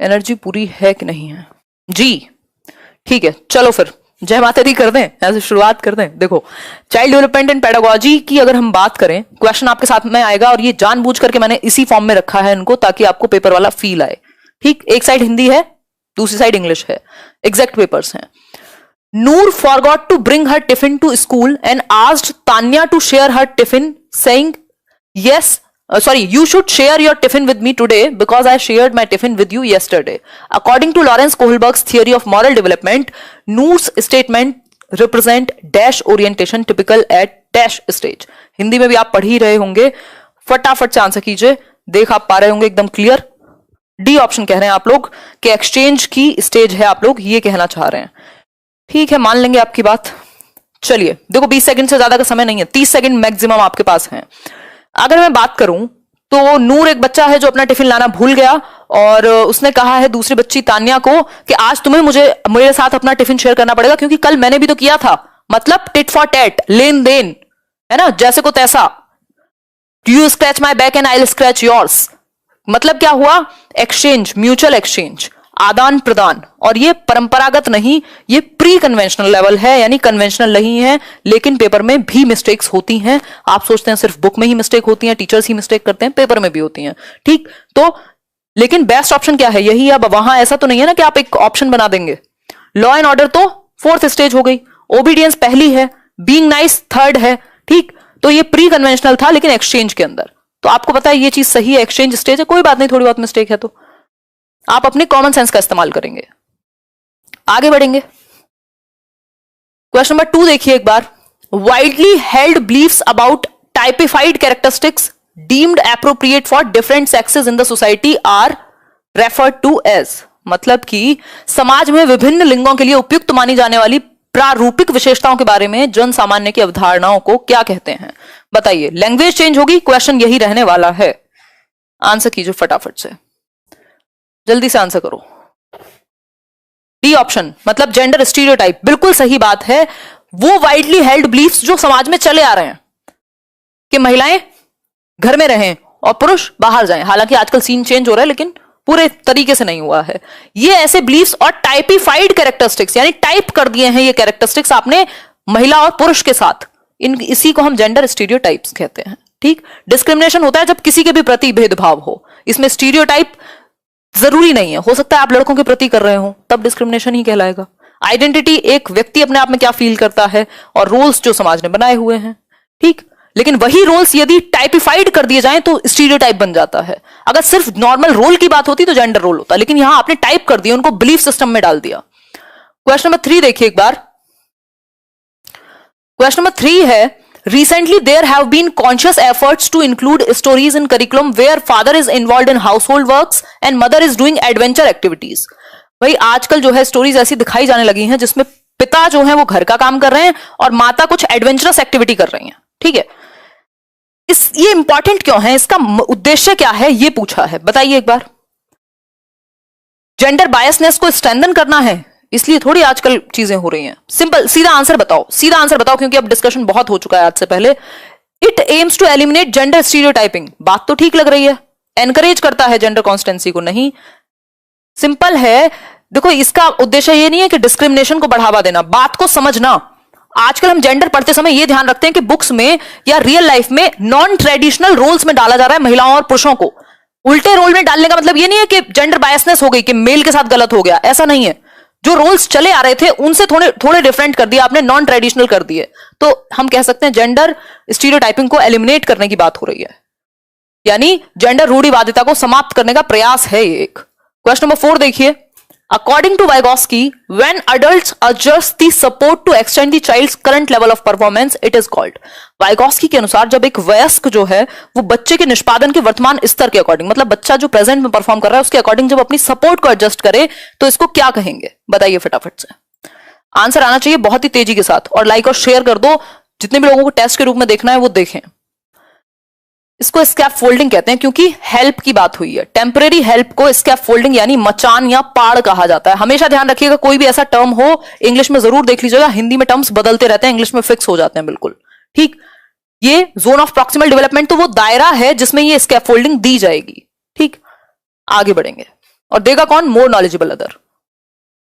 Energy पूरी है कि नहीं है जी? ठीक है, चलो फिर जय माता दी कर दें, ऐसे शुरुआत कर दें। देखो, चाइल्ड डेवलपमेंट एंड पेडागोजी की अगर हम बात करें, क्वेश्चन आपके साथ में आएगा और ये जानबूझ करके मैंने इसी फॉर्म में रखा है इनको, ताकि आपको पेपर वाला फील आए। ठीक, एक साइड हिंदी है, दूसरी साइड इंग्लिश है, एग्जैक्ट पेपर्स हैं। Noor forgot to bring her tiffin to school and asked Tanya to share her tiffin, saying yes, you should share your tiffin with me today because I shared my tiffin with you yesterday. According to Lawrence Kohlberg's theory of moral development, Noor's statement represent dash orientation typical at dash stage. Hindi में भी आप पढ़ ही रहे होंगे, फटाफट से answer कीजिए, देख आप पा रहे होंगे एकदम क्लियर। डी ऑप्शन कह रहे हैं आप लोग कि एक्सचेंज की स्टेज है, आप लोग ये कहना चाह रहे हैं। ठीक है, मान लेंगे आपकी बात। चलिए देखो, 20 सेकंड से ज्यादा का समय नहीं है, 30 सेकंड मैक्सिमम आपके पास है। अगर मैं बात करूं तो नूर एक बच्चा है जो अपना टिफिन लाना भूल गया और उसने कहा है दूसरी बच्ची तान्या को कि आज तुम्हें मेरे साथ अपना टिफिन शेयर करना पड़ेगा क्योंकि कल मैंने भी तो किया था। मतलब टिट फॉर टैट, लेन देन है ना, जैसे को तैसा। You scratch my back and I will scratch yours. मतलब क्या हुआ? एक्सचेंज, म्यूचुअल एक्सचेंज, आदान प्रदान। और ये परंपरागत नहीं, ये प्री कन्वेंशनल लेवल है, यानी कन्वेंशनल नहीं है, लेकिन पेपर में भी मिस्टेक्स होती हैं। आप सोचते हैं सिर्फ बुक में ही मिस्टेक होती है, टीचर्स ही मिस्टेक करते हैं, पेपर में भी होती हैं। ठीक, तो लेकिन बेस्ट ऑप्शन क्या है? यही। अब वहां ऐसा तो नहीं है ना कि आप एक ऑप्शन बना देंगे। लॉ एंड ऑर्डर तो 4th स्टेज हो गई, ओबीडियंस पहली है, बीइंग नाइस 3rd है। ठीक, तो ये प्री कन्वेंशनल था लेकिन एक्सचेंज के अंदर। तो आपको पता है ये चीज सही है, एक्सचेंज स्टेज है, कोई बात नहीं, थोड़ी बहुत मिस्टेक है तो आप अपने कॉमन सेंस का इस्तेमाल करेंगे। आगे बढ़ेंगे, क्वेश्चन नंबर 2 देखिए एक बार। Widely held beliefs about typified characteristics deemed appropriate for different sexes in the society are referred to as. मतलब कि समाज में विभिन्न लिंगों के लिए उपयुक्त मानी जाने वाली प्रारूपिक विशेषताओं के बारे में जन सामान्य की अवधारणाओं को क्या कहते हैं? बताइए। लैंग्वेज चेंज होगी, क्वेश्चन यही रहने वाला है। आंसर कीजिए फटाफट से, जल्दी से आंसर करो। डी ऑप्शन मतलब जेंडर स्टीरियोटाइप, बिल्कुल सही बात है। वो वाइडली हेल्ड बिलीफ्स जो समाज में चले आ रहे हैं कि महिलाएं घर में रहें और पुरुष बाहर जाएं। हालांकि आजकल सीन चेंज हो रहा है लेकिन पूरे तरीके से नहीं हुआ है। ये ऐसे बिलीफ्स और टाइपिफाइड कैरेक्टरिस्टिक्स, यानी टाइप कर दिए हैं ये कैरेक्टरिस्टिक्स आपने महिला और पुरुष के साथ, इसी को हम जेंडर स्टीरियोटाइप्स कहते हैं। ठीक, डिस्क्रिमिनेशन होता है जब किसी के भी प्रति भेदभाव हो। इसमें स्टीरियोटाइप जरूरी नहीं है, हो सकता है आप लड़कों के प्रति कर रहे हो, तब डिस्क्रिमिनेशन ही कहलाएगा। आइडेंटिटी एक व्यक्ति अपने आप में क्या फील करता है और रोल्स जो समाज ने बनाए हुए हैं। ठीक, लेकिन वही रोल्स यदि टाइपिफाइड कर दिए जाएं तो स्टीरियोटाइप बन जाता है। अगर सिर्फ नॉर्मल रोल की बात होती तो जेंडर रोल होता, लेकिन यहां आपने टाइप कर दिया, उनको बिलीफ सिस्टम में डाल दिया। क्वेश्चन नंबर 3 देखिए एक बार। क्वेश्चन नंबर 3 है, recently there have been conscious efforts to include stories in curriculum where father is involved in household works and mother is doing adventure activities। भाई आजकल जो है स्टोरीज ऐसी दिखाई जाने लगी हैं जिसमें पिता जो है वो घर का काम कर रहे हैं और माता कुछ एडवेंचरस एक्टिविटी कर रही हैं। ठीक है, ये इंपॉर्टेंट क्यों है, इसका उद्देश्य क्या है, ये पूछा है। बताइए एक बार। जेंडर बायसनेस को स्ट्रेंथन करना है, इसलिए थोड़ी आजकल चीजें हो रही हैं। सिंपल, सीधा आंसर बताओ, सीधा आंसर बताओ, क्योंकि अब डिस्कशन बहुत हो चुका है आज से पहले। It aims to eliminate gender stereotyping. बात तो ठीक लग रही है, एनकरेज करता है जेंडर कॉन्स्टेंसी को, नहीं। सिंपल है, देखो इसका उद्देश्य ये नहीं है कि डिस्क्रिमिनेशन को बढ़ावा देना, बात को समझना। आजकल हम जेंडर पढ़ते समय ये ध्यान रखते हैं कि बुक्स में या रियल लाइफ में नॉन ट्रेडिशनल रोल्स में डाला जा रहा है महिलाओं और पुरुषों को। उल्टे रोल में डालने का मतलब ये नहीं है कि जेंडर बायसनेस हो गई, कि मेल के साथ गलत हो गया, ऐसा नहीं है। जो रोल्स चले आ रहे थे उनसे थोड़े डिफरेंट कर दिया आपने, नॉन ट्रेडिशनल कर दिए, तो हम कह सकते हैं जेंडर स्टीरियोटाइपिंग को एलिमिनेट करने की बात हो रही है, यानी जेंडर रूढ़िवादिता को समाप्त करने का प्रयास है ये एक। क्वेश्चन नंबर 4 देखिए। According to Vygotsky, when adults adjust the support to extend the child's current level of performance, it is called. Vygotsky के अनुसार जब एक वयस्क जो है वो बच्चे के निष्पादन के वर्तमान स्तर के अकॉर्डिंग, मतलब बच्चा जो प्रेजेंट में परफॉर्म कर रहा है उसके अकॉर्डिंग जब अपनी सपोर्ट को एडजस्ट करे तो इसको क्या कहेंगे? बताइए फटाफट से, आंसर आना चाहिए बहुत ही तेजी के साथ, और लाइक और शेयर कर दो। जितने भी लोगों को टेस्ट के रूप में देखना है वो देखें। इसको स्कैप फोल्डिंग कहते हैं क्योंकि हेल्प की बात हुई है। टेम्परेरी हेल्प को स्कैप फोल्डिंग यानी मचान या पाड़ कहा जाता है। हमेशा ध्यान रखिएगा, कोई भी ऐसा टर्म हो इंग्लिश में जरूर देख लीजिएगा, हिंदी में टर्म्स बदलते रहते हैं, इंग्लिश में फिक्स हो जाते हैं बिल्कुल। ठीक, ये जोन ऑफ प्रॉक्सिमल डेवलपमेंट तो वो दायरा है जिसमें ये स्कैप फोल्डिंग दी जाएगी। ठीक, आगे बढ़ेंगे। और देगा कौन? More knowledgeable other.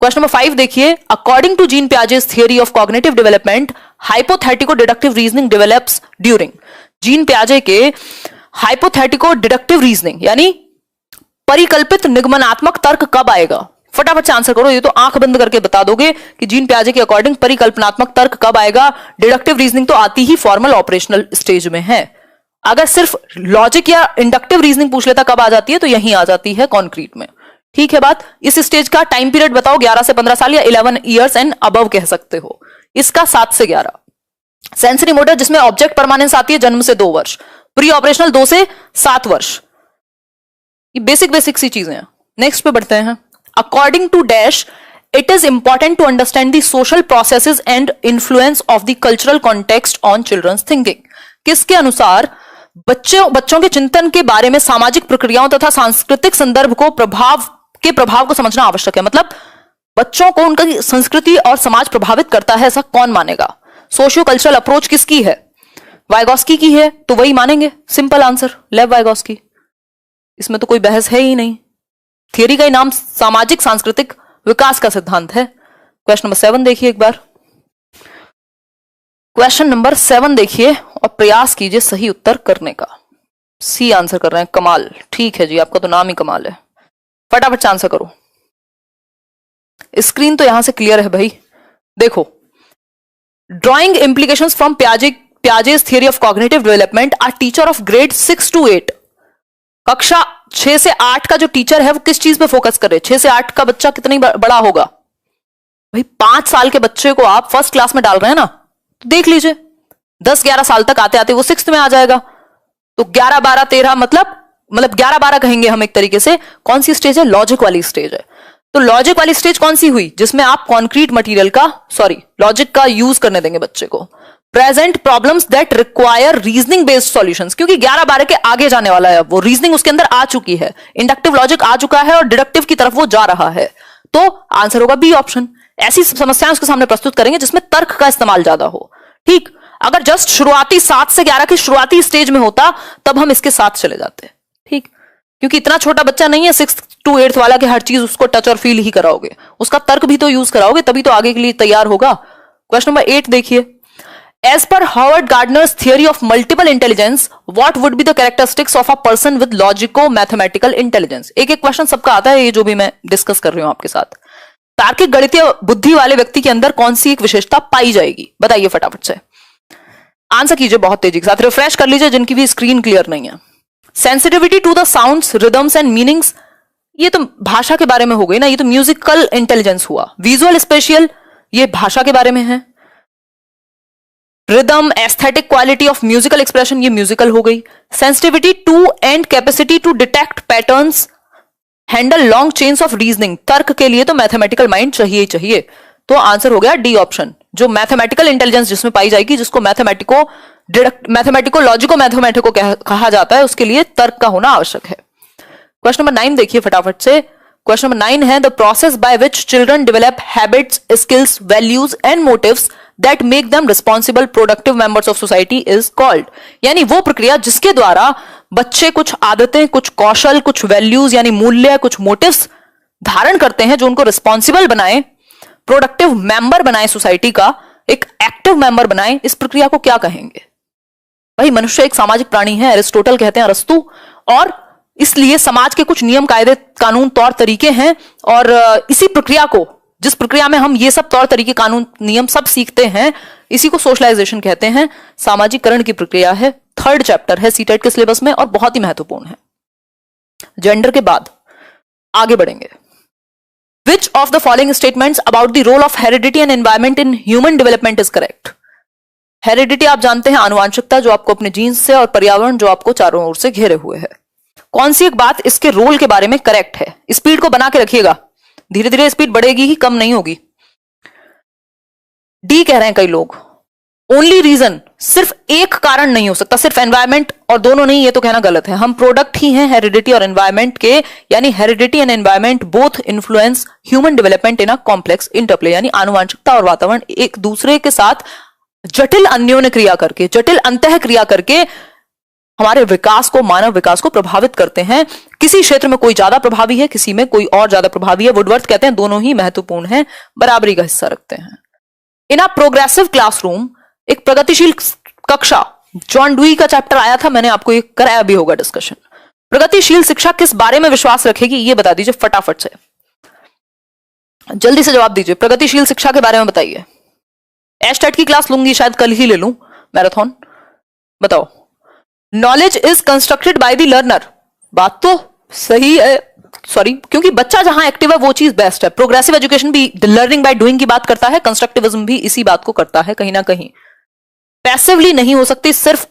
Question number 5 देखिए, according to Jean Piaget's theory of cognitive development, hypothetico deductive reasoning develops during. Jean पियाजे के हाइपोथेटिको डिडक्टिव रीजनिंग यानी परिकल्पित निगमनात्मक तर्क कब आएगा? फटाफट से आंसर करो, ये तो आंख बंद करके बता दोगे कि जीन पियाजे के अकॉर्डिंग परिकल्पनात्मक तर्क कब आएगा। डिडक्टिव रीजनिंग तो आती ही फॉर्मल ऑपरेशनल स्टेज में है। अगर सिर्फ लॉजिक या इंडक्टिव रीजनिंग पूछ लेता कब आ जाती है, तो यहीं आ जाती है कॉन्क्रीट में। ठीक है बात। इस स्टेज का टाइम पीरियड बताओ, 11 से 15 साल या 11 ईयर्स एंड अबव कह सकते हो। इसका 7 से 11। सेंसरी मोटर जिसमें ऑब्जेक्ट परमानेंस आती है जन्म से 2 वर्ष, प्री ऑपरेशनल 2 से 7 वर्ष। ये बेसिक सी चीजें हैं। नेक्स्ट पे बढ़ते हैं। According to dash, it is important to understand the social processes and influence of the cultural context on children's thinking. किसके अनुसार बच्चों के चिंतन के बारे में सामाजिक प्रक्रियाओं तथा सांस्कृतिक संदर्भ को प्रभाव को समझना आवश्यक है। मतलब बच्चों को उनका संस्कृति और समाज प्रभावित करता है, ऐसा कौन मानेगा? सोशियो कल्चरल अप्रोच किसकी है? वाइगॉस्की की है, तो वही मानेंगे। सिंपल आंसर, लेव वाइगॉस्की। इसमें तो कोई बहस है ही नहीं। थियरी का ही नाम सामाजिक सांस्कृतिक विकास का सिद्धांत है। क्वेश्चन नंबर 7 देखिए एक बार। क्वेश्चन नंबर 7 देखिए और प्रयास कीजिए सही उत्तर करने का। सी आंसर कर रहे हैं, कमाल। ठीक है जी, आपका तो नाम ही कमाल है। फटाफट से आंसर करो। स्क्रीन तो यहां से क्लियर है भाई। देखो, drawing implications from Piaget's theory of cognitive development, our teacher of grade 6 to 8, कक्षा 6 से 8 का जो टीचर है वो किस चीज पे फोकस करे? 6 से 8 का बच्चा कितनी बड़ा होगा भाई? 5 साल के बच्चे को आप फर्स्ट क्लास में डाल रहे हैं ना, तो देख लीजिए 10-11 साल तक आते आते वो 6th में आ जाएगा। तो 11-12-13 मतलब 11-12 कहेंगे हम एक तरीके से। कौन सी स्टेज है? लॉजिक वाली स्टेज है। तो लॉजिक वाली स्टेज कौन सी हुई? जिसमें आप कॉन्क्रीट मटेरियल का लॉजिक का यूज करने देंगे बच्चे को। Present problems that require reasoning based solutions, क्योंकि 11-12 के आगे जाने वाला है, वो रीजनिंग उसके अंदर आ चुकी है, इंडक्टिव लॉजिक आ चुका है और डिडक्टिव की तरफ वो जा रहा है। तो आंसर होगा बी ऑप्शन। ऐसी समस्याएं उसके सामने प्रस्तुत करेंगे जिसमें तर्क का इस्तेमाल ज्यादा हो। ठीक, अगर जस्ट शुरुआती 7 से 11 की शुरुआती स्टेज में होता तब हम इसके साथ चले जाते। ठीक, क्योंकि इतना छोटा बच्चा नहीं है 6th to 8th वाला कि हर चीज उसको टच और फील ही कराओगे, उसका तर्क भी तो यूज कराओगे, तभी तो आगे के लिए तैयार होगा। क्वेश्चन नंबर 8 देखिए। As per Howard Gardner's theory of multiple intelligence, what would be the characteristics of a person with logico-mathematical intelligence? एक एक क्वेश्चन सबका आता है, ये जो भी मैं डिस्कस कर रही हूं आपके साथ। तार्किक गणितीय बुद्धि वाले व्यक्ति के अंदर कौन सी एक विशेषता पाई जाएगी? बताइए फटाफट से, आंसर कीजिए बहुत तेजी के साथ। रिफ्रेश कर लीजिए जिनकी भी स्क्रीन क्लियर नहीं है। Sensitivity to the sounds, rhythms and meanings, ये तो भाषा के बारे में हो गई ना, ये तो म्यूजिकल इंटेलिजेंस हुआ। विजुअल स्पेशियल, ये भाषा के बारे में है। Rhythm, aesthetic quality of musical expression, ये म्यूजिकल हो गई। Sensitivity to and capacity to detect patterns, handle long chains of reasoning, तर्क के लिए तो मैथमेटिकल माइंड चाहिए ही चाहिए। तो आंसर हो गया डी ऑप्शन, जो मैथमेटिकल इंटेलिजेंस जिसमें पाई जाएगी, जिसको मैथमेटिको लॉजिको मैथमेटिको कहा जाता है, उसके लिए तर्क का होना आवश्यक है। क्वेश्चन नंबर 9 देखिए फटाफट से। क्वेश्चन नंबर 9 है, the process by which children develop habits, skills, values and motives that make them responsible productive members of society is called. यानी वो प्रक्रिया जिसके द्वारा बच्चे कुछ आदतें, कुछ कौशल, कुछ वैल्यूज यानी मूल्य, कुछ मोटिव्स धारण करते हैं, जो उनको रिस्पॉन्सिबल बनाए, प्रोडक्टिव मेंबर बनाए, सोसाइटी का एक एक्टिव मेंबर बनाए। इस प्रक्रिया को क्या कहेंगे भाई? मनुष्य एक सामाजिक प्राणी है, अरिस्टोटल कहते हैं, अरस्तु, और इसलिए समाज के कुछ नियम, कायदे, कानून, तौर तरीके हैं, और इसी प्रक्रिया को, जिस प्रक्रिया में हम ये सब तौर तरीके, कानून, नियम सब सीखते हैं, इसी को सोशलाइजेशन कहते हैं, सामाजिकरण की प्रक्रिया है। 3rd चैप्टर है सीटेट के सिलेबस में और बहुत ही महत्वपूर्ण है। जेंडर के बाद आगे बढ़ेंगे। Which of the following statements about the role of heredity and environment in human development is correct? Heredity आप जानते हैं, आनुवांशिकता, जो आपको अपने जीन्स से, और पर्यावरण जो आपको चारों ओर से घेरे हुए है। कौन सी एक बात इसके रोल के बारे में करेक्ट है? स्पीड को बना के रखिएगा, धीरे धीरे स्पीड बढ़ेगी ही, कम नहीं होगी। डी कह रहे हैं कई लोग, ओनली रीजन, सिर्फ एक कारण नहीं हो सकता, सिर्फ एनवायरमेंट और दोनों नहीं, ये तो कहना गलत है। हम प्रोडक्ट ही हैं हेरिडिटी और एनवायरमेंट के, यानी heredity and environment both influence human development in a complex interplay. यानी आनुवांशिकता और वातावरण एक दूसरे के साथ जटिल अन्योन्य क्रिया करके, जटिल अंतः क्रिया करके हमारे विकास को, मानव विकास को प्रभावित करते हैं। किसी क्षेत्र में कोई ज्यादा प्रभावी है, किसी में कोई और ज्यादा प्रभावी है। वुडवर्थ कहते हैं दोनों ही महत्वपूर्ण हैं, बराबरी का हिस्सा रखते हैं। इन अ प्रोग्रेसिव क्लासरूम, एक प्रगतिशील कक्षा, जॉन डुई का चैप्टर आया था, मैंने आपको ये कराया भी होगा डिस्कशन। प्रगतिशील शिक्षा किस बारे में विश्वास रखेगी, ये बता दीजिए फटाफट से, जल्दी से जवाब दीजिए। प्रगतिशील शिक्षा के बारे में बताइए। एस्टेट की क्लास लूंगी, शायद कल ही ले लूं मैराथन। बताओ। Knowledge is constructed by the learner, बात तो सही है, सॉरी, क्योंकि बच्चा जहां एक्टिव है वो चीज बेस्ट है। प्रोग्रेसिव एजुकेशन भी लर्निंग बाय डूइंग की बात करता है, कंस्ट्रक्टिविज्म भी इसी बात को करता है कहीं ना कहीं। पैसिवली नहीं हो सकती, सिर्फ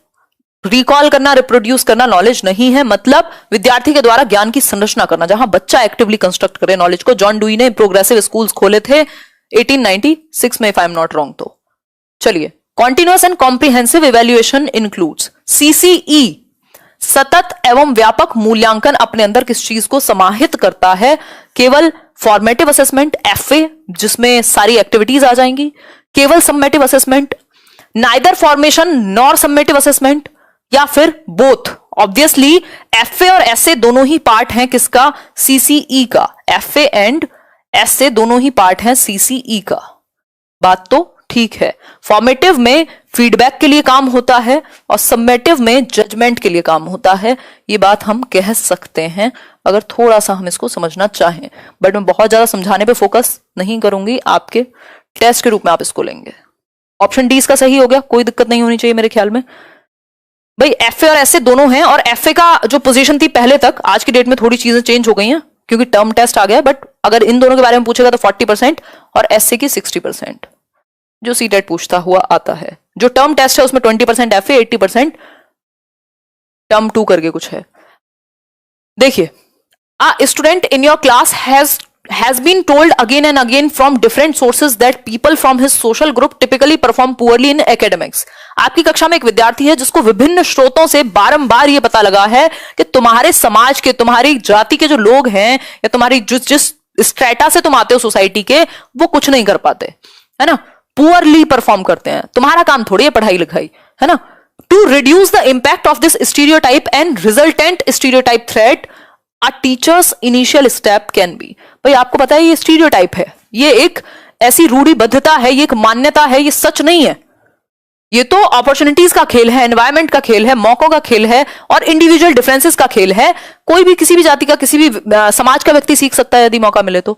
रिकॉल करना, रिप्रोड्यूस करना नॉलेज नहीं है। मतलब विद्यार्थी के द्वारा ज्ञान की संरचना करना, जहां बच्चा एक्टिवली कंस्ट्रक्ट करे नॉलेज को। जॉन डुई ने प्रोग्रेसिव स्कूल्स खोले थे 1896 में, if I am not wrong. तो चलिए, continuous and comprehensive evaluation includes, CCE, सतत एवं व्यापक मूल्यांकन अपने अंदर किस चीज को समाहित करता है? केवल फॉर्मेटिव असेसमेंट, एफए, जिसमें सारी एक्टिविटीज आ जाएंगी, केवल summative assessment, neither formation nor summative assessment, या फिर बोथ। ऑब्वियसली एफए और एसए दोनों ही पार्ट हैं किसका? सीसीई का। एफए एंड एसए दोनों ही पार्ट हैं सीसीई का। बात तो ठीक है। फॉर्मेटिव में फीडबैक के लिए काम होता है और समेटिव में जजमेंट के लिए काम होता है। ये बात हम कह सकते हैं अगर थोड़ा सा हम इसको समझना चाहें, बट मैं बहुत ज्यादा समझाने पे फोकस नहीं करूंगी। आपके टेस्ट के रूप में आप इसको लेंगे। ऑप्शन डी इसका सही हो गया, कोई दिक्कत नहीं होनी चाहिए मेरे ख्याल में। भाई एफए और एसए दोनों हैं, और एफए का जो पोजीशन थी पहले तक, आज की डेट में थोड़ी चीजें चेंज हो गई हैं क्योंकि टर्म टेस्ट आ गया, बट अगर इन दोनों के बारे में पूछेगा तो 40% और एसए की 60%, जो सीटेट पूछता हुआ आता है। जो टर्म टेस्ट है उसमें 20% एफए, 80% टर्म 2 करके कुछ है। देखिए, a student in your class has been told again and again from different sources that people from his social group typically perform poorly in academics. आपकी कक्षा में एक विद्यार्थी है जिसको विभिन्न स्रोतों से बारंबार ये पता लगा है कि तुम्हारे समाज के, तुम्हारी जाति के जो लोग हैं, या तुम्हारी जिस स्ट्रेटा से तुम आते हो सोसाइटी के, वो कुछ नहीं कर पाते, है ना, पुअरली परफॉर्म करते हैं। तुम्हारा काम थोड़ी है पढ़ाई लिखाई, है ना। To reduce the impact of this stereotype and resultant stereotype threat, A teacher's initial step can be, भाई आपको पता है ये स्टीरियोटाइप है, ये एक ऐसी रूढ़िबद्धता है, ये एक मान्यता है, ये सच नहीं है। ये तो अपॉर्चुनिटीज का खेल है, एनवायरमेंट का खेल है, मौकों का खेल है, और इंडिविजुअल डिफरेंसेस का खेल है। कोई भी किसी भी जाति का, किसी भी समाज का व्यक्ति सीख सकता है यदि मौका मिले तो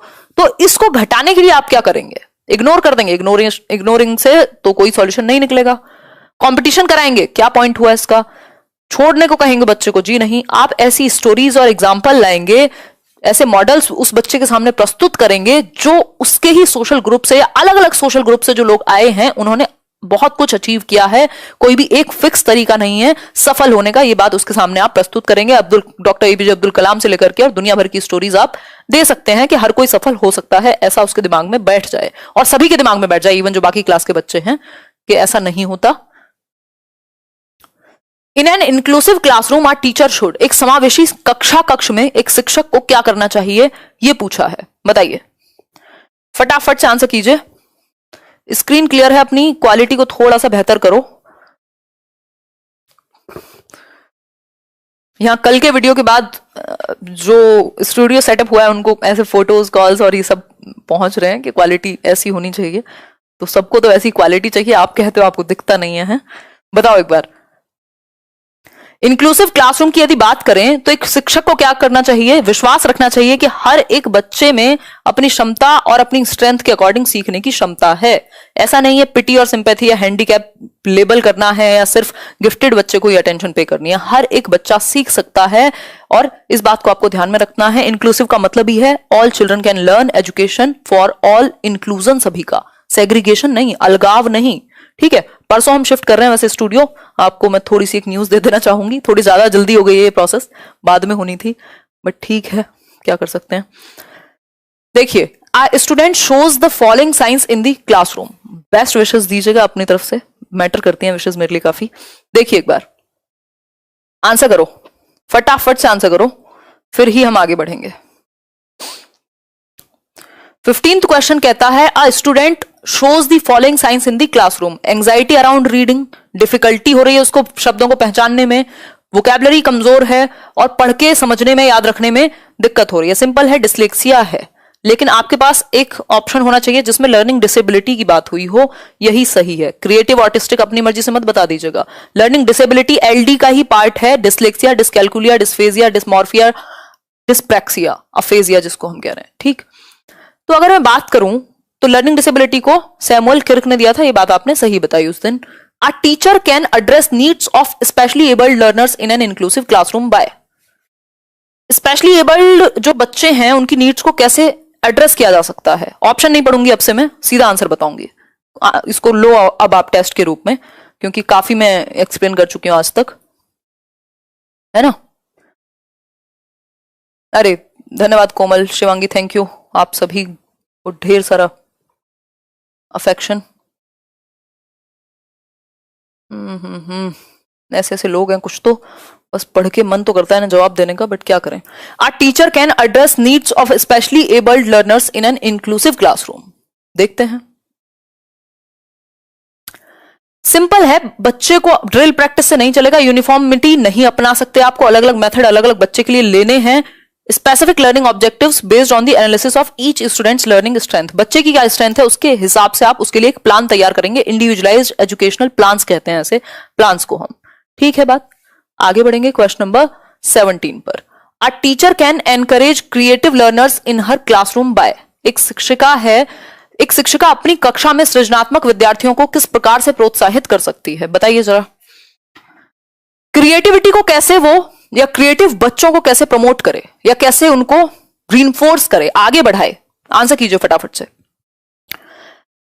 इसको घटाने के लिए आप क्या करेंगे? इग्नोर कर देंगे। इग्नोरिंग से तो कोई सॉल्यूशन नहीं निकलेगा। कंपटीशन कराएंगे, क्या पॉइंट हुआ इसका? छोड़ने को कहेंगे बच्चे को? जी नहीं। आप ऐसी स्टोरीज और एग्जाम्पल लाएंगे, ऐसे मॉडल्स उस बच्चे के सामने प्रस्तुत करेंगे जो उसके ही सोशल ग्रुप से या अलग अलग सोशल ग्रुप से जो लोग आए हैं, उन्होंने बहुत कुछ अचीव किया है। कोई भी एक फिक्स तरीका नहीं है सफल होने का, ये बात उसके सामने आप प्रस्तुत करेंगे। डॉक्टर एपीजे अब्दुल कलाम से लेकर के और दुनिया भर की स्टोरीज आप दे सकते हैं कि हर कोई सफल हो सकता है, ऐसा उसके दिमाग में बैठ जाए, और सभी के दिमाग में बैठ जाए, इवन जो बाकी क्लास के बच्चे हैं, कि ऐसा नहीं होता। In an inclusive classroom our teacher should, एक समावेशी कक्ष में एक शिक्षक को क्या करना चाहिए, ये पूछा है। बताइए, फटाफट से आंसर कीजिए। स्क्रीन क्लियर है अपनी, क्वालिटी को थोड़ा सा बेहतर करो। यहां कल के वीडियो के बाद जो स्टूडियो सेटअप हुआ है, उनको ऐसे फोटोज, कॉल्स और ये सब पहुंच रहे हैं कि क्वालिटी ऐसी होनी चाहिए। तो सबको तो ऐसी क्वालिटी चाहिए, आप कहते हो आपको दिखता नहीं है? बताओ एक बार। इंक्लूसिव क्लासरूम की यदि बात करें तो एक शिक्षक को क्या करना चाहिए? विश्वास रखना चाहिए कि हर एक बच्चे में अपनी क्षमता और अपनी स्ट्रेंथ के अकॉर्डिंग सीखने की क्षमता है। ऐसा नहीं है पिटी और सिंपैथी या हैंडीकैप लेबल करना है, या सिर्फ गिफ्टेड बच्चे को ही अटेंशन पे करनी है। हर एक बच्चा सीख सकता है, और इस बात को आपको ध्यान में रखना है। इंक्लूसिव का मतलब ही है all children can learn, education for all, inclusion सभी का, सेग्रीगेशन नहीं, अलगाव नहीं। ठीक है, परसों हम शिफ्ट कर रहे हैं वैसे स्टूडियो। आपको मैं थोड़ी सी एक न्यूज दे देना चाहूंगी, थोड़ी ज्यादा जल्दी हो गई है ये प्रोसेस, बाद में होनी थी, बट ठीक है, क्या कर सकते हैं। देखिए, a student shows the following science in the classroom. Best wishes दीजिएगा अपनी तरफ से, मैटर करती हैं विशेस मेरे लिए काफी। देखिए एक बार, आंसर करो, फटाफट से आंसर करो, फिर ही हम आगे बढ़ेंगे। 15th क्वेश्चन कहता है, a student shows the following science in the classroom. Anxiety around reading, difficulty हो रही है उसको शब्दों को पहचानने में, वोकैबुलरी कमजोर है और पढ़ के समझने में याद रखने में दिक्कत हो रही है। सिंपल है, डिसलेक्सिया है। लेकिन आपके पास एक ऑप्शन होना चाहिए जिसमें लर्निंग डिसेबिलिटी की बात हुई हो, यही सही है। क्रिएटिव ऑटिस्टिक अपनी मर्जी से मत बता दीजिएगा। लर्निंग डिसेबिलिटी एलडी का ही पार्ट है। Dyslexia, dyscalculia, dysphagia, dysmorphia, dyspraxia, aphasia जिसको हम कह रहे हैं, ठीक। तो अगर मैं बात करूं तो लर्निंग डिसेबिलिटी को सैमुअल किर्क ने दिया था, ये बात आपने सही बताई उस दिन। A teacher can address needs of specially abled learners in an inclusive classroom by. Specially abled जो बच्चे हैं उनकी नीड्स को कैसे एड्रेस किया जा सकता है। ऑप्शन नहीं पढ़ूंगी अब से, मैं सीधा आंसर बताऊंगी। इसको लो अब आप टेस्ट के रूप में, क्योंकि काफी मैं एक्सप्लेन कर चुकी हूं आज तक, है ना। अरे धन्यवाद कोमल, शिवांगी, थैंक यू। आप सभी को ढेर सारा अफेक्शन। ऐसे ऐसे लोग हैं कुछ, तो बस पढ़ के मन तो करता है ना जवाब देने का, बट क्या करें। A teacher can address needs of specially abled learners in an inclusive classroom. देखते हैं, सिंपल है। बच्चे को ड्रिल प्रैक्टिस से नहीं चलेगा, यूनिफॉर्मिटी नहीं अपना सकते, आपको अलग अलग मेथड अलग अलग बच्चे के लिए लेने हैं। Specific learning objectives based on the analysis of each students learning strength. बच्चे की क्या स्ट्रेंथ है उसके हिसाब से आप उसके लिए एक प्लान तैयार करेंगे। इंडिविजुअलाइज्ड एजुकेशनल प्लान्स कहते हैं ऐसे प्लान्स को हम, ठीक है बात। आगे बढ़ेंगे क्वेश्चन नंबर 17 पर। A teacher can encourage creative learners in her classroom by. एक शिक्षिका अपनी कक्षा में सृजनात्मक विद्यार्थियों को किस प्रकार से प्रोत्साहित कर सकती है, बताइए जरा। क्रिएटिविटी को कैसे वो, या क्रिएटिव बच्चों को कैसे प्रमोट करे, या कैसे उनको रीइंफोर्स करे, आगे बढ़ाए। आंसर कीजिए फटाफट से।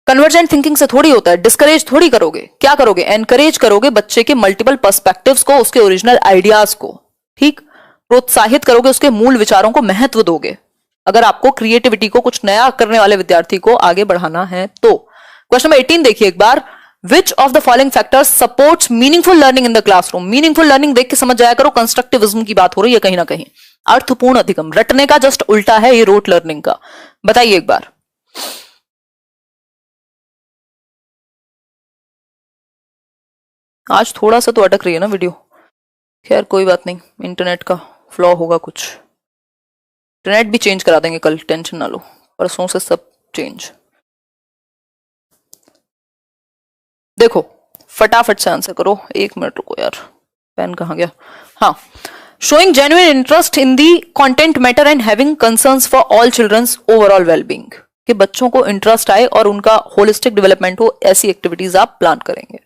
कन्वर्जेंट थिंकिंग से थोड़ी होता है, डिस्करेज थोड़ी करोगे। क्या करोगे, एनकरेज करोगे बच्चे के मल्टीपल पर्सपेक्टिव्स को, उसके ओरिजिनल आइडियाज को, ठीक। प्रोत्साहित करोगे, उसके मूल विचारों को महत्व दोगे। अगर आपको क्रिएटिविटी को, कुछ नया करने वाले विद्यार्थी को आगे बढ़ाना है तो। क्वेश्चन नंबर 18 देखिए एक बार। Which of the following factors supports meaningful learning in the classroom? Meaningful learning देख के समझ जाया करो, कंस्ट्रक्टिविज्म की बात हो रही है कहीं ना कहीं। अर्थपूर्ण अधिगम, रटने का जस्ट उल्टा है ये रोट लर्निंग का। बताइए एक बार। आज थोड़ा सा तो अटक रही है ना वीडियो, खैर कोई बात नहीं, इंटरनेट का फ्लॉ होगा कुछ। इंटरनेट भी चेंज करा देंगे कल, टेंशन ना लो, परसों से सब चेंज। देखो फटाफट से आंसर करो, एक मिनट रुको यार, पेन कहाँ गया। हाँ, showing genuine interest in the content matter and having concerns for all children's overall wellbeing, कि बच्चों को इंटरेस्ट आए और उनका होलिस्टिक डेवलपमेंट हो, ऐसी एक्टिविटीज आप प्लान करेंगे।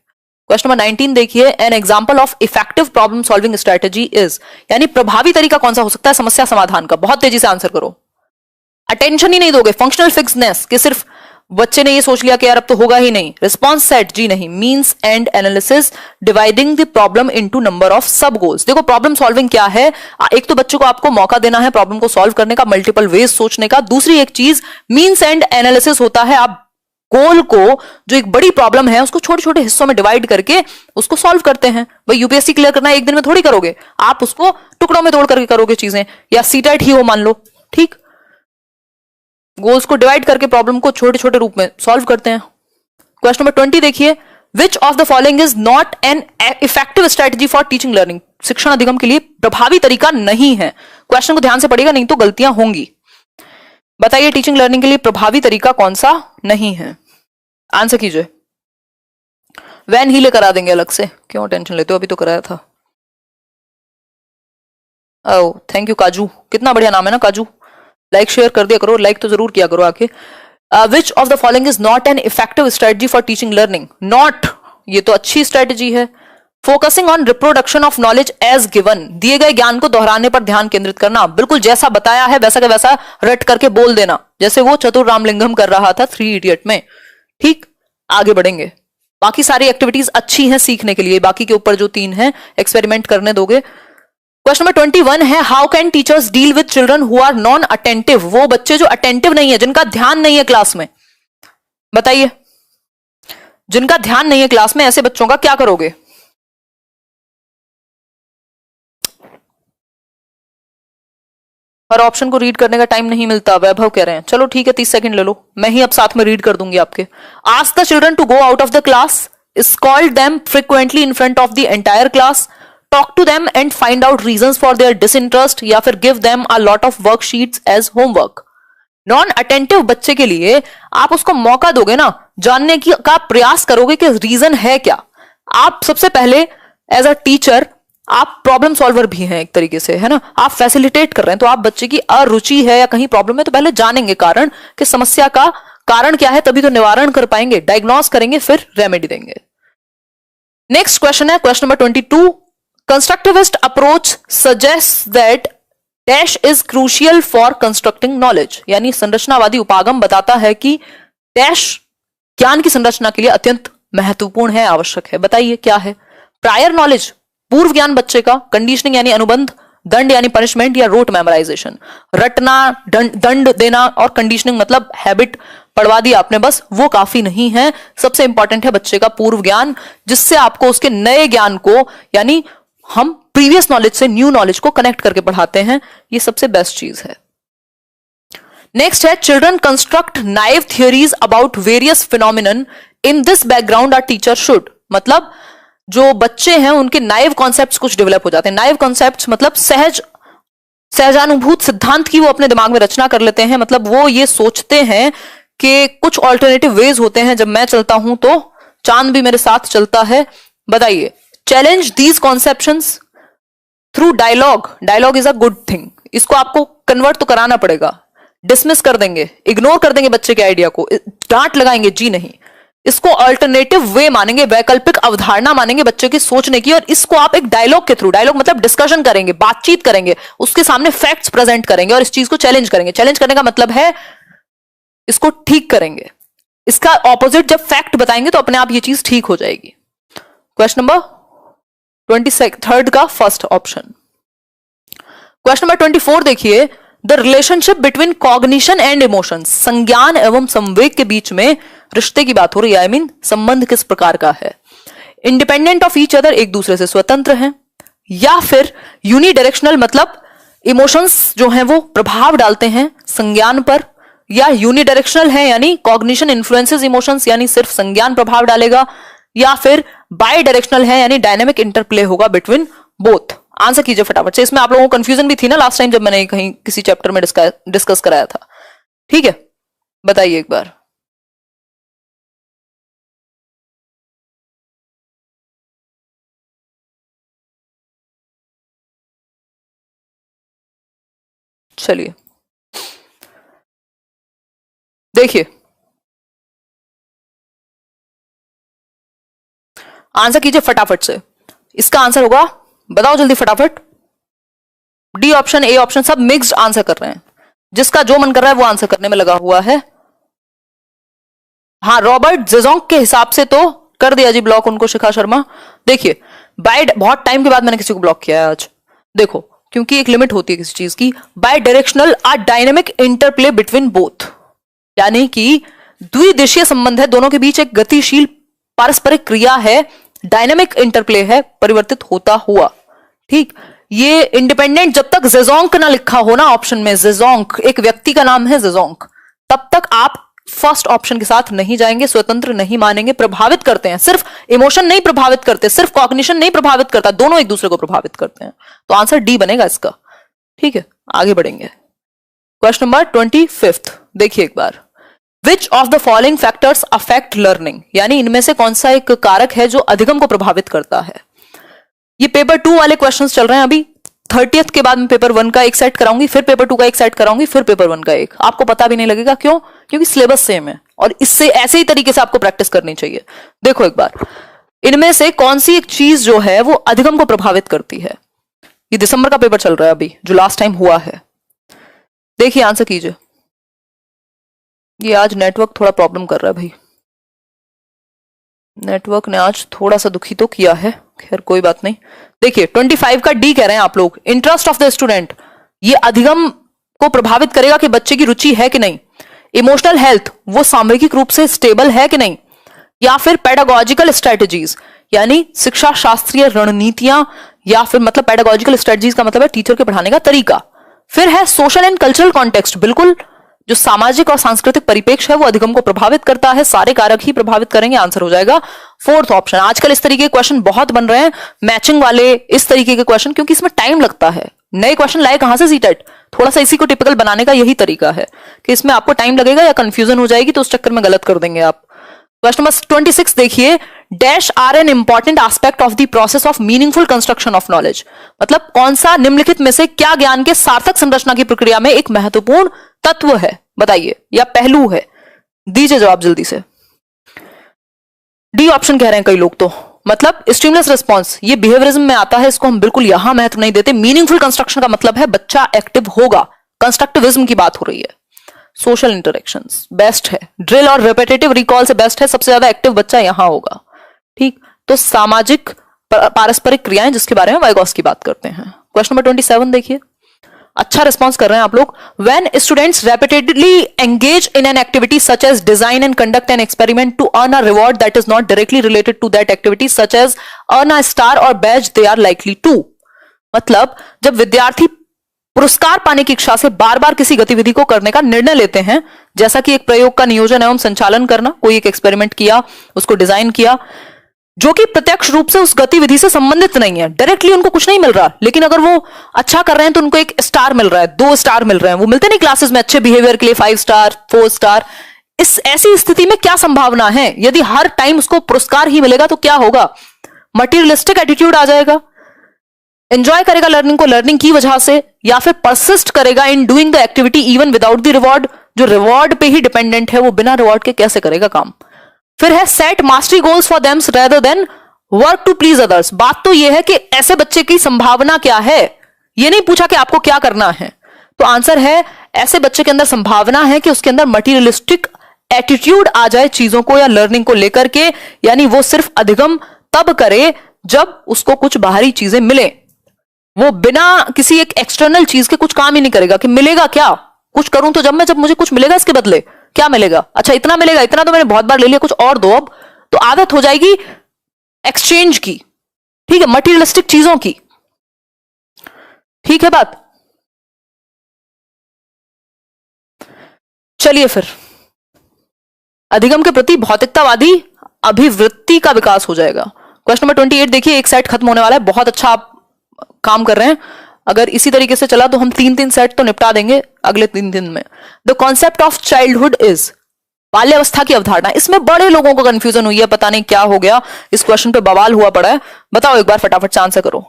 क्वेश्चन नंबर 19 देखिए। An example of effective problem solving strategy is, यानी प्रभावी तरीका कौन सा हो सकता है समस्या समाधान का। बहुत तेजी से आंसर करो, अटेंशन ही नहीं दोगे। फंक्शनल फिक्सनेस, कि सिर्फ बच्चे ने ये सोच लिया कि यार अब तो होगा ही नहीं। रिस्पॉन्स सेट, जी नहीं। Means and analysis, dividing the problem into number of सब गोल्स। देखो प्रॉब्लम सॉल्विंग क्या है, एक तो बच्चों को आपको मौका देना है प्रॉब्लम को सॉल्व करने का, मल्टीपल वेज सोचने का। दूसरी एक चीज मींस एंड एनालिसिस होता है, आप गोल को, जो एक बड़ी प्रॉब्लम है उसको छोटे छोटे हिस्सों में डिवाइड करके उसको सॉल्व करते हैं। भाई यूपीएससी क्लियर करना एक दिन में थोड़ी करोगे, आप उसको टुकड़ों में तोड़ करके करोगे चीजें, या सीटेट ही हो मान लो, ठीक। गोल्स को डिवाइड करके प्रॉब्लम को छोटे छोटे रूप में सॉल्व करते हैं। क्वेश्चन नंबर 20 देखिए। Which of the following is not an effective strategy for teaching learning, शिक्षण अधिगम के लिए प्रभावी तरीका नहीं है। क्वेश्चन को ध्यान से पढ़िएगा नहीं तो गलतियां होंगी। बताइए टीचिंग लर्निंग के लिए प्रभावी तरीका कौन सा नहीं है, आंसर कीजिए। वैन ही ले करा देंगे अलग से, क्यों टेंशन लेते हो, अभी तो कराया था। ओह थैंक यू काजू, कितना बढ़िया नाम है ना काजू। लाइक शेयर कर दिया करो, लाइक तो जरूर किया करो आके। Which of the following is not an effective strategy for teaching learning. Not, ये तो अच्छी स्ट्रेटजी है। Focusing on reproduction of knowledge as given, दिए गए ज्ञान को दोहराने पर ध्यान केंद्रित करना, बिल्कुल जैसा बताया है वैसा का वैसा रट करके बोल देना, जैसे वो चतुर रामलिंगम कर रहा था 3 इडियट में, ठीक। आगे बढ़ेंगे, बाकी सारी एक्टिविटीज अच्छी हैं सीखने के लिए, बाकी के ऊपर जो 3 हैं एक्सपेरिमेंट करने दोगे। क्वेश्चन नंबर 21 है। How can teachers deal with children who are non attentive, वो बच्चे जो अटेंटिव नहीं है, जिनका ध्यान नहीं है क्लास में। बताइए, जिनका ध्यान नहीं है क्लास में, ऐसे बच्चों का क्या करोगे। हर ऑप्शन को रीड करने का टाइम नहीं मिलता, वैभव कह रहे हैं। चलो ठीक है 30 सेकंड ले लो, मैं ही अब साथ में रीड कर दूंगी आपके। Ask the children to go out of the class, scold them frequently in front of the entire class, talk to them and find out reasons for their disinterest, या फिर give them a lot of worksheets as homework. Non attentive बच्चे के लिए आप उसको मौका दोगे ना, जानने की का प्रयास करोगे कि रीजन है क्या। आप सबसे पहले एज अ टीचर आप प्रॉब्लम सॉल्वर भी हैं एक तरीके से, है ना, आप फैसिलिटेट कर रहे हैं, तो आप बच्चे की अरुचि है या कहीं प्रॉब्लम है तो पहले जानेंगे कारण कि समस्या का कारण क्या है, तभी तो निवारण कर पाएंगे, डायग्नोस करेंगे, फिर रेमेडी देंगे। नेक्स्ट क्वेश्चन है question number 22। Constructivist approach suggest that dash is crucial for constructing knowledge, यानी संरचनावादी उपागम बताता है कि डैश ज्ञान की संरचना के लिए अत्यंत महत्वपूर्ण है, आवश्यक है। बताइए क्या है। प्रायर नॉलेज, पूर्व ज्ञान बच्चे का, कंडीशनिंग यानी अनुबंध, दंड यानी पनिशमेंट या रोट मेमोराइजेशन। रटना, दंड देना और कंडीशनिंग मतलब हैबिट पढ़वा दी आपने बस, वो काफी नहीं है। सबसे इंपॉर्टेंट है बच्चे का पूर्व ज्ञान, जिससे आपको उसके नए ज्ञान को, यानी हम प्रीवियस नॉलेज से न्यू नॉलेज को कनेक्ट करके पढ़ाते हैं, ये सबसे बेस्ट चीज है। नेक्स्ट है children construct naive theories about various phenomenon, in this background our teacher should, मतलब जो बच्चे हैं उनके नाइव कॉन्सेप्ट्स कुछ डेवलप हो जाते हैं। नाइव कॉन्सेप्ट्स मतलब सहजानुभूत सिद्धांत की वो अपने दिमाग में रचना कर लेते हैं, मतलब वो ये सोचते हैं कि कुछ ऑल्टरनेटिव वेज होते हैं, जब मैं चलता हूं तो चांद भी मेरे साथ चलता है। बताइए, challenge these conceptions through dialogue, dialogue is a good thing, इसको आपको कन्वर्ट तो कराना पड़ेगा। डिसमिस कर देंगे, इग्नोर कर देंगे बच्चे के आइडिया को, डांट लगाएंगे, जी नहीं, इसको अल्टरनेटिव वे मानेंगे, वैकल्पिक अवधारणा मानेंगे बच्चे की सोचने की, और इसको आप एक डायलॉग के थ्रू, डायलॉग मतलब डिस्कशन करेंगे, बातचीत करेंगे, उसके सामने फैक्ट्स प्रेजेंट करेंगे और इस चीज को चैलेंज करेंगे। चैलेंज करने का मतलब है इसको ठीक करेंगे, इसका ऑपोजिट जब फैक्ट बताएंगे तो अपने आप ये चीज ठीक हो जाएगी। क्वेश्चन नंबर 23 का फर्स्ट ऑप्शन। क्वेश्चन नंबर 24 देखिए, the relationship between cognition and emotions, संज्ञान एवं संवेग के बीच में रिश्ते की बात हो रही है, आई मीन संबंध किस प्रकार का है। इंडिपेंडेंट ऑफ ईच अदर, एक दूसरे से स्वतंत्र हैं, या फिर यूनिडायरेक्शनल मतलब इमोशंस जो हैं वो प्रभाव डालते हैं संज्ञान पर, या यूनिडायरेक्शनल है यानी कॉग्निशन इन्फ्लुएंसेस इमोशंस, यानी सिर्फ संज्ञान प्रभाव डालेगा, या फिर बाई डायरेक्शनल है यानी डायनेमिक इंटरप्ले होगा बिटवीन बोथ। आंसर कीजिए फटाफट से। इसमें आप लोगों को कंफ्यूजन भी थी ना लास्ट टाइम जब मैंने कहीं किसी चैप्टर में डिस्कस कराया था, ठीक है, बताइए एक बार। चलिए देखिए, आंसर कीजिए फटाफट से। इसका आंसर होगा, बताओ जल्दी फटाफट। डी ऑप्शन, ए ऑप्शन, सब मिक्स्ड आंसर कर रहे हैं, जिसका जो मन कर रहा है वो आंसर करने में लगा हुआ है। हाँ, रॉबर्ट जेजोंग के हिसाब से तो कर दिया जी ब्लॉक उनको, शिखा शर्मा। देखिए, बाय बहुत टाइम के बाद मैंने किसी को ब्लॉक किया है आज, देखो, क्योंकि एक लिमिट होती है किसी चीज की। बाय डायरेक्शनल आ डायनेमिक इंटरप्ले बिटवीन बोथ, यानी कि द्विदिशीय संबंध है, दोनों के बीच एक गतिशील पारस्परिक क्रिया है, डायनेमिक इंटरप्ले है, परिवर्तित होता हुआ। ठीक, ये इंडिपेंडेंट जब तक जेजोंग ना लिखा हो ना ऑप्शन में, जेजोंग एक व्यक्ति का नाम है जेजोंग, तब तक आप फर्स्ट ऑप्शन के साथ नहीं जाएंगे, स्वतंत्र नहीं मानेंगे। प्रभावित करते हैं, सिर्फ इमोशन नहीं प्रभावित करते, सिर्फ कॉग्निशन नहीं प्रभावित करता, दोनों एक दूसरे को प्रभावित करते हैं। तो आंसर डी बनेगा इसका। ठीक है, आगे बढ़ेंगे। क्वेश्चन नंबर 25 देखिए एक बार, which of the following factors affect learning, यानी इनमें से कौन सा एक कारक है जो अधिगम को प्रभावित करता है। ये पेपर 2 वाले क्वेश्चंस चल रहे हैं अभी, 30th के बाद में पेपर 1 का एक सेट कराऊंगी, फिर पेपर 2 का एक सेट कराऊंगी, फिर पेपर 1 का एक। आपको पता भी नहीं लगेगा, क्यों? क्योंकि सिलेबस सेम है और इससे ऐसे ही तरीके से आपको प्रैक्टिस करनी चाहिए। देखो एक बार, इनमें से कौन सी एक चीज जो है वो अधिगम को प्रभावित करती है। ये दिसंबर का पेपर चल रहा है अभी, जो लास्ट टाइम हुआ है। देखिए आंसर कीजिए। ये आज नेटवर्क थोड़ा प्रॉब्लम कर रहा है भाई, नेटवर्क ने आज थोड़ा सा दुखी तो किया है, खैर कोई बात नहीं। देखिए 25 का डी कह रहे हैं आप लोग, इंटरेस्ट ऑफ द स्टूडेंट, ये अधिगम को प्रभावित करेगा कि बच्चे की रुचि है कि नहीं। इमोशनल हेल्थ, वो सामूहिक रूप से स्टेबल है कि नहीं, या फिर पेडागोजिकल स्ट्रेटजीज यानी शिक्षा शास्त्रीय रणनीतियां, या फिर मतलब पेडागोजिकल स्ट्रेटजीज का मतलब है टीचर के पढ़ाने का तरीका। फिर है सोशल एंड कल्चरल कॉन्टेक्स्ट, बिल्कुल जो सामाजिक और सांस्कृतिक परिप्रेक्ष्य है वो अधिगम को प्रभावित करता है, सारे कारक ही प्रभावित करेंगे, आंसर हो जाएगा फोर्थ ऑप्शन। आजकल इस तरीके के क्वेश्चन बहुत बन रहे हैं, मैचिंग वाले इस तरीके के क्वेश्चन, क्योंकि इसमें टाइम लगता है। नए क्वेश्चन लाए कहां से सीटेट, थोड़ा सा इसी को टिपिकल बनाने का यही तरीका है कि इसमें आपको टाइम लगेगा या कंफ्यूजन हो जाएगी, तो उस चक्कर में गलत कर देंगे आप। क्वेश्चन नंबर 26 देखिए, dash are an important aspect of the process of meaningful construction of knowledge, मतलब कौन सा निम्नलिखित में से क्या ज्ञान के सार्थक संरचना की प्रक्रिया में एक महत्वपूर्ण तत्व है, बताइए, या पहलू है, दीजिए जवाब जल्दी से। डी ऑप्शन कह रहे हैं कई लोग, तो मतलब स्टिमुलस रिस्पॉन्स, ये बिहेवियरिज्म में आता है, इसको हम बिल्कुल यहां महत्व नहीं देते। मीनिंगफुल कंस्ट्रक्शन का मतलब है बच्चा एक्टिव होगा, कंस्ट्रक्टिविज्म की बात हो रही है। सोशल इंटरेक्शंस बेस्ट है, ड्रिल और रिपीटेटिव रिकॉल से बेस्ट है, सबसे ज्यादा एक्टिव बच्चा यहां होगा। ठीक, तो सामाजिक पारस्परिक क्रियाएं, जिसके बारे में वाइगॉस की बात करते हैं। क्वेश्चन नंबर 27 देखिए, अच्छा रिस्पॉन्स कर रहे हैं आप लोग। When students repeatedly engage in an activity such as design and conduct an experiment to earn a reward that is not directly related to that activity such as earn a star or badge, they are likely to, मतलब जब विद्यार्थी पुरस्कार पाने की इच्छा से बार बार किसी गतिविधि को करने का निर्णय लेते हैं, जैसा कि एक प्रयोग का नियोजन एवं संचालन करना, कोई एक एक्सपेरिमेंट किया, उसको डिजाइन किया, जो कि प्रत्यक्ष रूप से उस गतिविधि से संबंधित नहीं है, डायरेक्टली उनको कुछ नहीं मिल रहा, लेकिन अगर वो अच्छा कर रहे हैं तो उनको एक स्टार मिल रहा है, 2 स्टार मिल रहे हैं, वो मिलते नहीं क्लासेस में अच्छे बिहेवियर के लिए 5 स्टार 4 स्टार। इस ऐसी स्थिति में क्या संभावना है, यदि हर टाइम उसको पुरस्कार ही मिलेगा तो क्या होगा, मटीरियलिस्टिक एटीट्यूड आ जाएगा, एंजॉय करेगा लर्निंग को लर्निंग की वजह से, या फिर परसिस्ट करेगा in doing the activity even without the reward, जो रिवॉर्ड पे ही डिपेंडेंट है वो बिना रिवॉर्ड के कैसे करेगा काम। फिर है set mastery goals for them rather than work to please others. बात तो यह है कि ऐसे बच्चे की संभावना क्या है, यह नहीं पूछा कि आपको क्या करना है, तो आंसर है ऐसे बच्चे के अंदर संभावना है कि उसके अंदर मटीरियलिस्टिक एटीट्यूड आ जाए चीजों को या लर्निंग को लेकर के, यानी वो सिर्फ अधिगम तब करे जब उसको कुछ बाहरी चीजें मिले, वो बिना किसी एक एक्सटर्नल चीज के कुछ काम ही नहीं करेगा कि मिलेगा क्या, कुछ करूं तो जब मुझे कुछ मिलेगा इसके बदले क्या मिलेगा, अच्छा इतना मिलेगा, इतना तो मैंने बहुत बार ले लिया, कुछ और दो अब, तो आदत हो जाएगी एक्सचेंज की, ठीक है, मटीरियलिस्टिक चीजों की। ठीक है बात, चलिए फिर अधिगम के प्रति भौतिकतावादी अभिवृत्ति का विकास हो जाएगा। क्वेश्चन नंबर 28 देखिए, एक सेट खत्म होने वाला है, बहुत अच्छा आप काम कर रहे हैं, अगर इसी तरीके से चला तो हम 3-3 सेट तो निपटा देंगे अगले 3 दिन में। The concept of childhood is, बाल्यावस्था की अवधारणा, इसमें बड़े लोगों को कंफ्यूजन हुई है, पता नहीं क्या हो गया, इस क्वेश्चन पे बवाल हुआ पड़ा है, बताओ एक बार फटाफट से आंसर करो,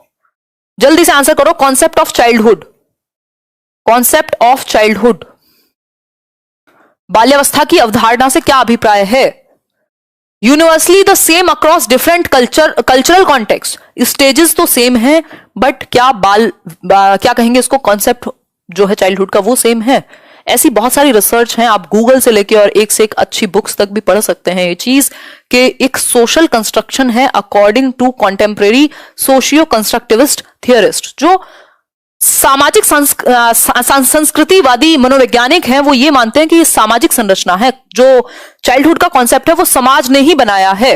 जल्दी से आंसर करो। Concept of childhood, concept of childhood, बाल्यावस्था की अवधारणा से क्या अभिप्राय है। Universally the same across different cultural context, stages तो सेम है, बट क्या क्या कहेंगे इसको, कॉन्सेप्ट जो है चाइल्डहुड का वो सेम है। ऐसी बहुत सारी रिसर्च हैं, आप गूगल से लेके और एक से एक अच्छी बुक्स तक भी पढ़ सकते हैं ये चीज कि एक सोशल कंस्ट्रक्शन है according to contemporary socio constructivist theorist. जो सामाजिक संस्कृतिवादी मनोवैज्ञानिक हैं वो ये मानते हैं कि ये सामाजिक संरचना है, जो चाइल्डहुड का कॉन्सेप्ट है वो समाज ने ही बनाया है।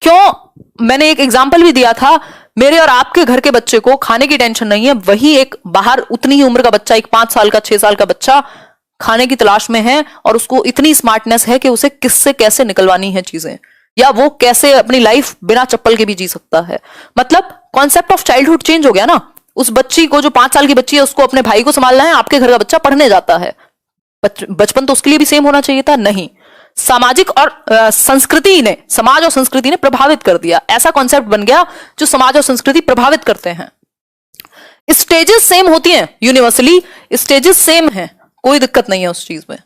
क्यों, मैंने एक एग्जांपल भी दिया था, मेरे और आपके घर के बच्चे को खाने की टेंशन नहीं है, वही एक बाहर उतनी ही उम्र का बच्चा, एक 5 साल का 6 साल का बच्चा खाने की तलाश में है और उसको इतनी स्मार्टनेस है कि उसे किससे कैसे निकलवानी है चीजें, या वो कैसे अपनी लाइफ बिना चप्पल के भी जी सकता है। मतलब कॉन्सेप्ट ऑफ चाइल्डहुड चेंज हो गया ना। उस बच्ची को, जो 5 साल की बच्ची है, उसको अपने भाई को संभालना है, आपके घर का बच्चा पढ़ने जाता है, बचपन तो उसके लिए भी सेम होना चाहिए था, नहीं। सामाजिक और संस्कृति ने, समाज और संस्कृति ने प्रभावित कर दिया, ऐसा कॉन्सेप्ट बन गया जो समाज और संस्कृति प्रभावित करते हैं। स्टेजेस सेम होती हैं, यूनिवर्सली स्टेजेस सेम हैं, कोई दिक्कत नहीं है उस चीज में,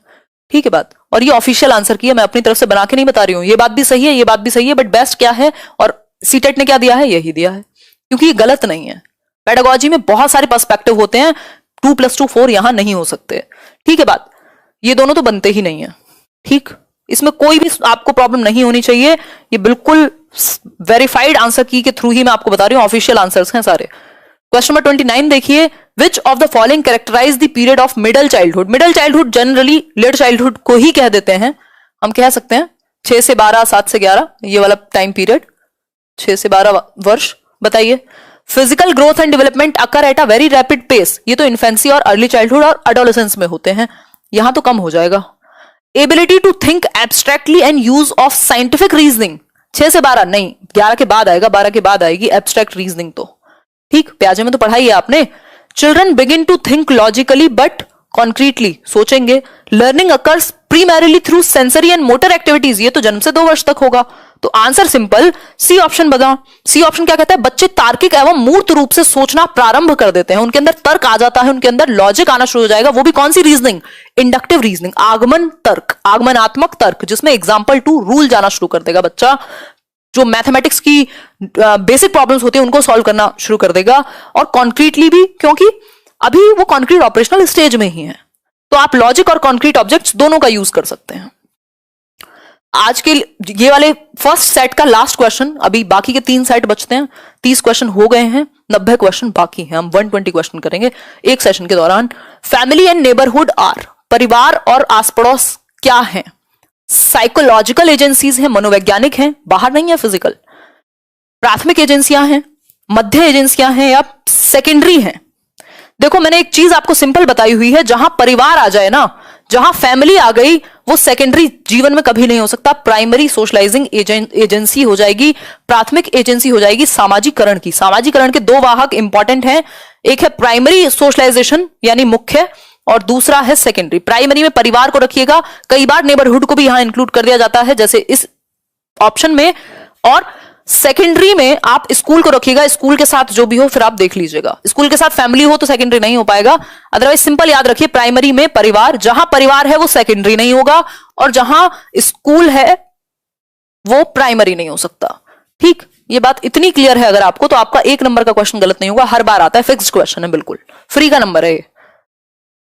ठीक है बात। और ये ऑफिशियल आंसर की है, मैं अपनी तरफ से बना के नहीं बता रही हूं, ये बात भी सही है, ये बात भी सही है, बट बेस्ट क्या है और सीटेट ने क्या दिया है, यही दिया है, क्योंकि ये गलत नहीं है। पेडागोजी में बहुत सारे पर्सपेक्टिव होते हैं, 2+2 4 यहां नहीं हो सकते, ठीक है बात। ये दोनों तो बनते ही नहीं है, ठीक, इसमें कोई भी आपको प्रॉब्लम नहीं होनी चाहिए, ये बिल्कुल वेरीफाइड आंसर की के थ्रू ही मैं आपको बता रही हूं, ऑफिशियल आंसर्स हैं सारे। क्वेश्चन नंबर 29 देखिए, which of the following characterize the period of middle childhood. Middle childhood generally late childhood को ही कह देते हैं, हम कह सकते हैं 6 से 12, 7 से 11, ये वाला टाइम पीरियड, 6 से 12 वर्ष। बताइए, physical growth and development occur at a very rapid pace, ये तो इन्फेंसी और अर्ली चाइल्डहुड और एडोलेसेंस में होते हैं। यहां तो कम हो जाएगा। Ability to think abstractly and use of scientific reasoning, 6 से 12 नहीं, 11 के बाद आएगा, 12 के बाद आएगी एब्स्ट्रैक्ट रीजनिंग तो। ठीक, प्याजे में तो पढ़ाई है आपने। Children begin to think logically but concretely, सोचेंगे। Learning occurs primarily through sensory and motor activities, ये तो जन्म से 2 वर्ष तक होगा। तो आंसर सिंपल, सी ऑप्शन बता। सी ऑप्शन क्या कहता है, बच्चे तार्किक एवं मूर्त रूप से सोचना प्रारंभ कर देते हैं, उनके अंदर तर्क आ जाता है, उनके अंदर लॉजिक आना शुरू हो जाएगा। वो भी कौन सी रीजनिंग, इंडक्टिव रीजनिंग, आगमन तर्क, आगमनात्मक तर्क, जिसमें एग्जाम्पल टू रूल जाना शुरू कर देगा बच्चा। जो मैथमेटिक्स की बेसिक प्रॉब्लम्स होती है उनको सॉल्व करना शुरू कर देगा, और कॉन्क्रीटली भी, क्योंकि अभी वो कॉन्क्रीट ऑपरेशनल स्टेज में ही है, तो आप लॉजिक और कॉन्क्रीट ऑब्जेक्ट्स दोनों का यूज कर सकते हैं। आज के ये वाले फर्स्ट सेट का लास्ट क्वेश्चन, अभी बाकी के 3 सेट बचते हैं, 30 क्वेश्चन हो गए हैं, 90 क्वेश्चन बाकी हैं, हम 120 क्वेश्चन करेंगे एक सेशन के दौरान। फैमिली एंड नेबरहुड आर, परिवार और आस पड़ोस क्या है, साइकोलॉजिकल एजेंसीज हैं, मनोवैज्ञानिक हैं, बाहर नहीं है फिजिकल। प्राथमिक एजेंसियां हैं, मध्य एजेंसियां हैं, या सेकेंडरी हैं। देखो मैंने एक चीज आपको सिंपल बताई हुई है, जहां परिवार आ जाए ना, जहां फैमिली आ गई, वो सेकेंडरी जीवन में कभी नहीं हो सकता। प्राइमरी सोशलाइजिंग एजेंसी हो जाएगी, प्राथमिक एजेंसी हो जाएगी सामाजिकरण की। सामाजिकरण के 2 वाहक इंपॉर्टेंट हैं, एक है प्राइमरी सोशलाइजेशन यानी मुख्य, और दूसरा है सेकेंडरी। प्राइमरी में परिवार को रखिएगा, कई बार नेबरहुड को भी यहां इंक्लूड कर दिया जाता है जैसे इस ऑप्शन में, और सेकेंडरी में आप स्कूल को रखिएगा, स्कूल के साथ जो भी हो फिर आप देख लीजिएगा। स्कूल के साथ फैमिली हो तो सेकेंडरी नहीं हो पाएगा, अदरवाइज सिंपल याद रखिए, प्राइमरी में परिवार, जहां परिवार है वो सेकेंडरी नहीं होगा, और जहां स्कूल है वो प्राइमरी नहीं हो सकता। ठीक, ये बात इतनी क्लियर है अगर आपको, तो आपका 1 नंबर का क्वेश्चन गलत नहीं होगा, हर बार आता है, फिक्स्ड क्वेश्चन है, बिल्कुल फ्री का नंबर है।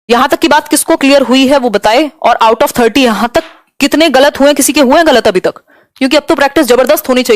यहां तक की बात किसको क्लियर हुई है वो बताए, और आउट ऑफ 30 यहां तक कितने गलत हुए, किसी के हुए गलत अभी तक, क्योंकि अब तो प्रैक्टिस जबरदस्त होनी चाहिए।